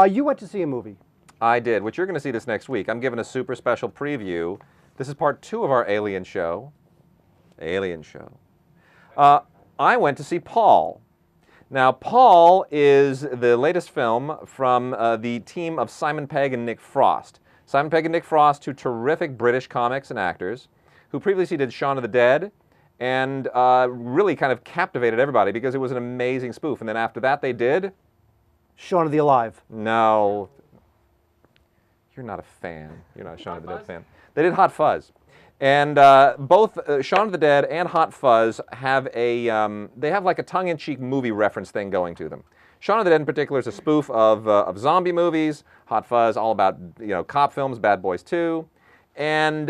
You went to see a movie. I did, which you're going to see this next week. I'm giving a super special preview. This is part 2 of our Alien show. I went to see Paul. Now, Paul is the latest film from the team of Simon Pegg and Nick Frost. Simon Pegg and Nick Frost, 2 terrific British comics and actors, who previously did Shaun of the Dead, and really kind of captivated everybody because it was an amazing spoof. And then after that, they did... Shaun of the Alive. No. You're not a fan. You're not a Shaun of the Dead fan. They did Hot Fuzz. And both Shaun of the Dead and Hot Fuzz have a, they have like a tongue-in-cheek movie reference thing going to them. Shaun of the Dead in particular is a spoof of zombie movies. Hot Fuzz, all about, cop films, Bad Boys 2. And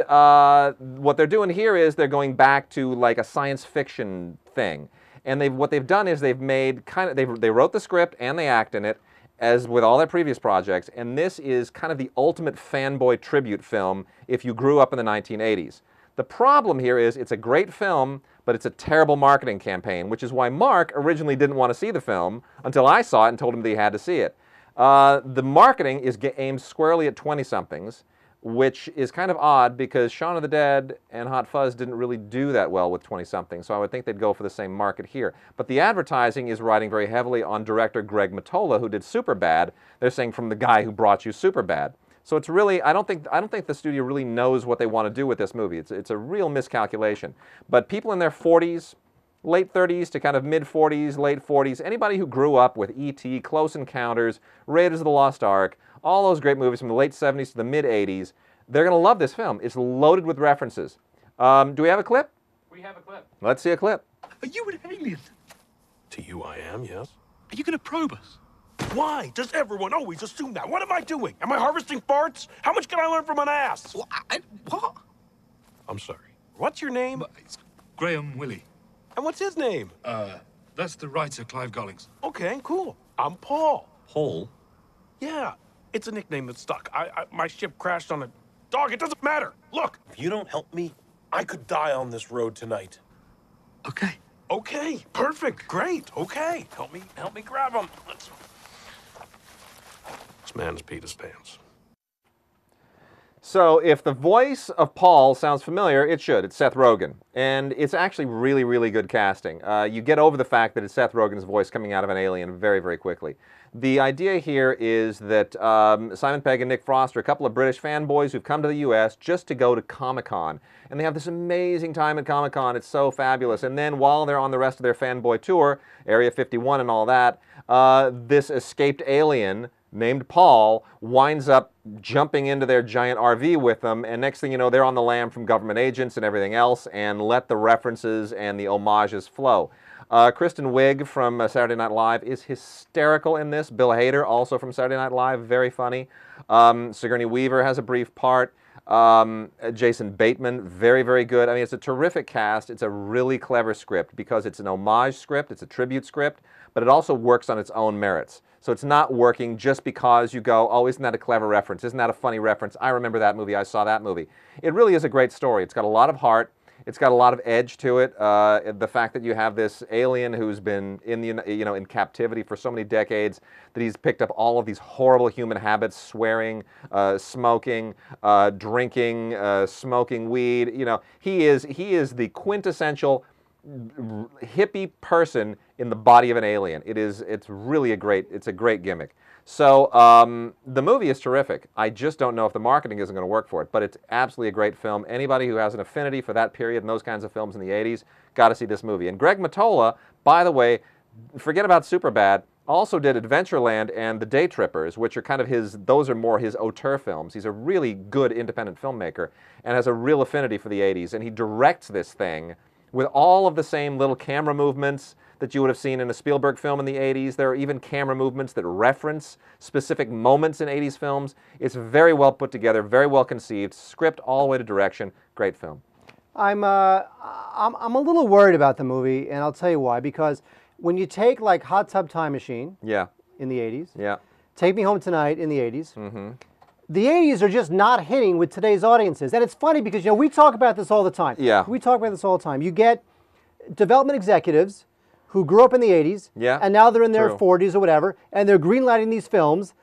what they're doing here is they're going back to like a science fiction thing. And what they've done is they've made they wrote the script and they act in it, as with all their previous projects, and this is kind of the ultimate fanboy tribute film if you grew up in the 1980s. The problem here is it's a great film, but it's a terrible marketing campaign, which is why Mark originally didn't want to see the film until I saw it and told him that he had to see it. The marketing is aimed squarely at 20-somethings, which is kind of odd because Shaun of the Dead and Hot Fuzz didn't really do that well with 20-somethings, so I would think they'd go for the same market here. But the advertising is riding very heavily on director Greg Mottola, who did Superbad. They're saying from the guy who brought you Superbad. So it's really, I don't think the studio really knows what they want to do with this movie. It's a real miscalculation. But people in their 40s, late 30s to kind of mid-40s, late 40s, anybody who grew up with E.T., Close Encounters, Raiders of the Lost Ark, all those great movies from the late 70s to the mid-80s, they're going to love this film. It's loaded with references. Do we have a clip? We have a clip. Let's see a clip. Are you an alien? To you I am, yes. Are you going to probe us? Why does everyone always assume that? What am I doing? Am I harvesting farts? How much can I learn from an ass? What? I'm sorry. What's your name? It's Graham Willie. And what's his name? That's the writer, Clive Gollings. Okay, cool. I'm Paul. Paul? Yeah, it's a nickname that stuck. My ship crashed on a dog. It doesn't matter. Look, if you don't help me, I could die on this road tonight. Okay. Okay, perfect, great, okay. Help me grab him. This man's peed his pants. So if the voice of Paul sounds familiar, it should. It's Seth Rogen. And it's actually really, really good casting. You get over the fact that it's Seth Rogen's voice coming out of an alien very, very quickly. The idea here is that Simon Pegg and Nick Frost are a couple of British fanboys who've come to the U.S. just to go to Comic-Con. And they have this amazing time at Comic-Con. It's so fabulous. And then while they're on the rest of their fanboy tour, Area 51 and all that, this escaped alien named Paul winds up jumping into their giant RV with them, and next thing you know, they're on the lam from government agents and everything else, and let the references and the homages flow. Kristen Wiig from Saturday Night Live is hysterical in this. Bill Hader, also from Saturday Night Live, very funny. Sigourney Weaver has a brief part. Jason Bateman, very, very good. I mean, it's a terrific cast. It's a really clever script because it's an homage script, it's a tribute script, but it also works on its own merits. So it's not working just because you go, oh, isn't that a clever reference? Isn't that a funny reference? I remember that movie. I saw that movie. It really is a great story. It's got a lot of heart. It's got a lot of edge to it. The fact that you have this alien who's been in the, in captivity for so many decades, that he's picked up all of these horrible human habits: swearing, smoking, drinking, smoking weed. He is the quintessential hippie person in the body of an alien. It's really a great gimmick. So the movie is terrific. I just don't know if the marketing isn't going to work for it, but it's absolutely a great film. Anybody who has an affinity for that period and those kinds of films in the 80s, got to see this movie. And Greg Mottola, by the way, forget about Superbad, also did Adventureland and The Day Trippers, which are kind of those are more his auteur films. He's a really good independent filmmaker and has a real affinity for the 80s, and he directs this thing with all of the same little camera movements that you would have seen in a Spielberg film in the 80s. There are even camera movements that reference specific moments in 80s films. It's very well put together, very well conceived, script all the way to direction. Great film. I'm a little worried about the movie, and I'll tell you why. Because when you take like Hot Tub Time Machine in the 80s, Take Me Home Tonight in the 80s, the 80s are just not hitting with today's audiences. And it's funny because, we talk about this all the time. We talk about this all the time. You get development executives who grew up in the 80s, and now they're in their 40s or whatever, and they're greenlighting these films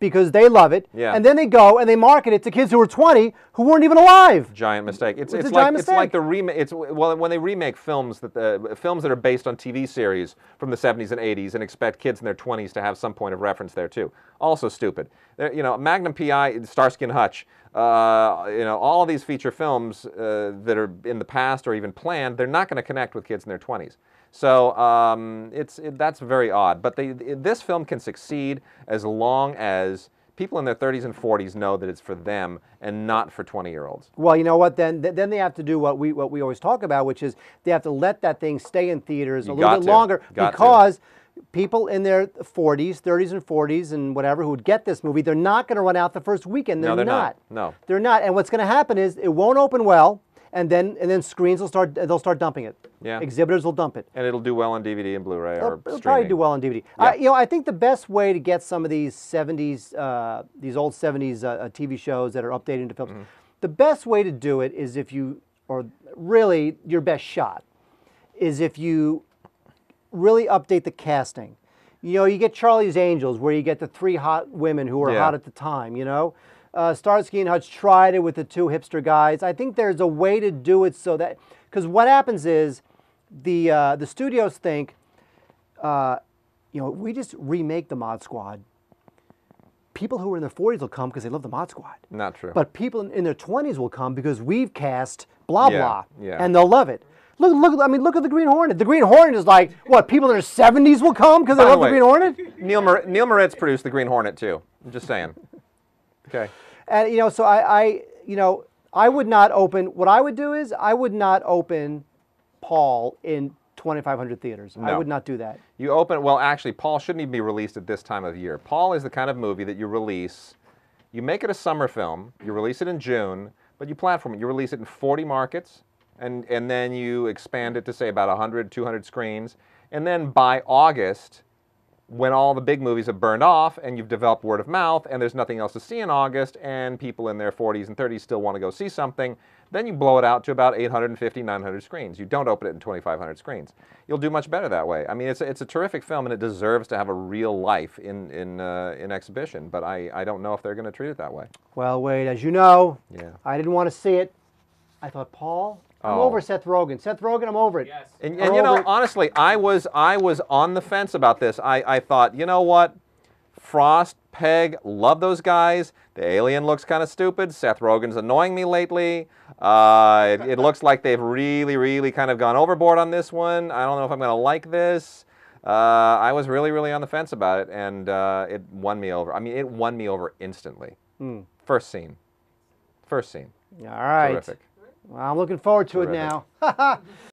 because they love it, and then they go and they market it to kids who are 20 who weren't even alive. Giant mistake. It's a like giant mistake. It's like the remake. Well, when they remake films films that are based on TV series from the 70s and 80s and expect kids in their 20s to have some point of reference there too. Also stupid. You know, Magnum PI, Starsky and Hutch. You know, all of these feature films that are in the past or even planned, they're not going to connect with kids in their 20s. So that's very odd. But this film can succeed as long as people in their 30s and 40s know that it's for them and not for 20-year-olds. Well, you know what? Then they have to do what we always talk about, which is they have to let that thing stay in theaters a little bit longer because people in their 40s, 30s and 40s and whatever who would get this movie, they're not going to run out the first weekend. They're not. No, they're not. And what's going to happen is it won't open well. And then screens will start. They'll start dumping it. Yeah. Exhibitors will dump it. And it'll do well on DVD and Blu-ray or It'll streaming. probably do well on DVD. Yeah. You know, I think the best way to get some of these 70s, these old 70s TV shows that are updated into films, the best way to do it is if you, or really your best shot, is if you really update the casting. You know, you get Charlie's Angels, where you get the 3 hot women who were hot at the time. You know. Starsky and Hutch tried it with the 2 hipster guys. I think there's a way to do it so that, because what happens is the studios think, you know, we just remake the Mod Squad. People who are in their 40s will come because they love the Mod Squad. Not true. But people in their 20s will come because we've cast blah blah, yeah. and they'll love it. Look! I mean, look at the Green Hornet. The Green Hornet is like what? People in their 70s will come because they love the Green Hornet. Neil Moritz produced the Green Hornet too. I'm just saying. Okay. And you know, so I would not open. What I would do is I would not open Paul in 2,500 theaters. No. I would not do that. You open. Well, actually, Paul shouldn't even be released at this time of year. Paul is the kind of movie that you release. You make it a summer film. You release it in June, but you platform it. You release it in 40 markets, and then you expand it to say about 100, 200 screens, and then by August, when all the big movies have burned off and you've developed word of mouth and there's nothing else to see in August and people in their 40s and 30s still want to go see something, then you blow it out to about 850, 900 screens. You don't open it in 2,500 screens. You'll do much better that way. I mean, it's a terrific film and it deserves to have a real life in exhibition, but I don't know if they're going to treat it that way. Well, Wade, as you know, I didn't want to see it. I thought, Paul, I'm over Seth Rogen. Seth Rogen, I'm over it. Yes. And you know, honestly, I was on the fence about this. I thought, you know what? Frost, Pegg, love those guys. The alien looks kind of stupid. Seth Rogen's annoying me lately. It looks like they've really, really kind of gone overboard on this one. I don't know if I'm going to like this. I was really, really on the fence about it, and it won me over. I mean, it won me over instantly. First scene. All right. Terrific. Well, I'm looking forward to it now.